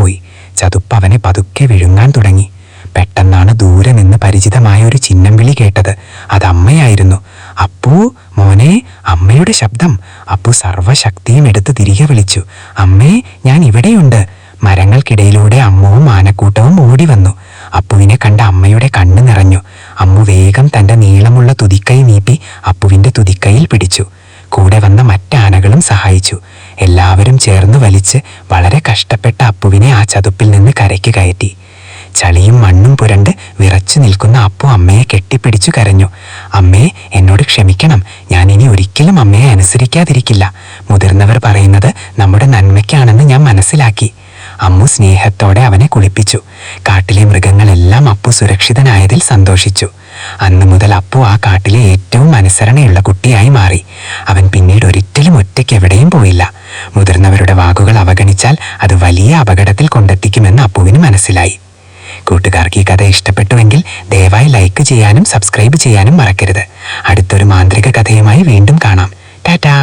പോയി. ചതുപ്പ് അവനെ പതുക്കെ വിഴുങ്ങാൻ തുടങ്ങി. പെട്ടെന്നാണ് ദൂരെ നിന്ന് പരിചിതമായ ഒരു ചിഹ്നം വിളി കേട്ടത്. അത് അമ്മയായിരുന്നു. അപ്പു മോനെ, അമ്മയുടെ ശബ്ദം. അപ്പു സർവ്വശക്തിയും എടുത്ത് തിരികെ വിളിച്ചു. അമ്മേ, ഞാൻ ഇവിടെയുണ്ട്. മരങ്ങൾക്കിടയിലൂടെ അമ്മുവും ആനക്കൂട്ടവും ഓടി വന്നു. അപ്പുവിനെ കണ്ട അമ്മയുടെ കണ്ണ് നിറഞ്ഞു. അമ്മു വേഗം തൻ്റെ നീളമുള്ള തുതിക്കൈ നീട്ടി അപ്പുവിൻ്റെ തുതിക്കൈയിൽ പിടിച്ചു. കൂടെ വന്ന മറ്റാനകളും സഹായിച്ചു. എല്ലാവരും ചേർന്ന് വലിച്ച് വളരെ കഷ്ടപ്പെട്ട അപ്പുവിനെ ആ ചതുപ്പിൽ നിന്ന് കരയ്ക്ക് കയറ്റി. ചളിയും മണ്ണും പുരണ്ട് വിറച്ചു നിൽക്കുന്ന അപ്പു അമ്മയെ കെട്ടിപ്പിടിച്ചു കരഞ്ഞു. അമ്മേ, എന്നോട് ക്ഷമിക്കണം. ഞാൻ ഇനി ഒരിക്കലും അമ്മയെ അനുസരിക്കാതിരിക്കില്ല. മുതിർന്നവർ പറയുന്നത് നമ്മുടെ നന്മയ്ക്കാണെന്ന് ഞാൻ മനസ്സിലാക്കി. അമ്മു സ്നേഹത്തോടെ അവനെ കുളിപ്പിച്ചു. കാട്ടിലെ മൃഗങ്ങളെല്ലാം അപ്പു സുരക്ഷിതനായതിൽ സന്തോഷിച്ചു. അന്നു മുതൽ അപ്പു ആ കാട്ടിലെ ഏറ്റവും അനുസരണയുള്ള കുട്ടിയായി മാറി. അവൻ പിന്നീട് ഒരിക്കലും ഒറ്റയ്ക്ക് എവിടെയും പോയില്ല. മുതിർന്നവരുടെ വാക്കുകൾ അവഗണിച്ചാൽ അത് വലിയ അപകടത്തിൽ കൊണ്ടെത്തിക്കുമെന്ന് അപ്പുവിന് മനസ്സിലായി. കൂട്ടുകാർക്ക് ഈ കഥ ഇഷ്ടപ്പെട്ടുവെങ്കിൽ ദയവായി ലൈക്ക് ചെയ്യാനും സബ്സ്ക്രൈബ് ചെയ്യാനും മറക്കരുത്. അടുത്തൊരു മാന്ത്രിക കഥയുമായി വീണ്ടും കാണാം. ടാറ്റാ.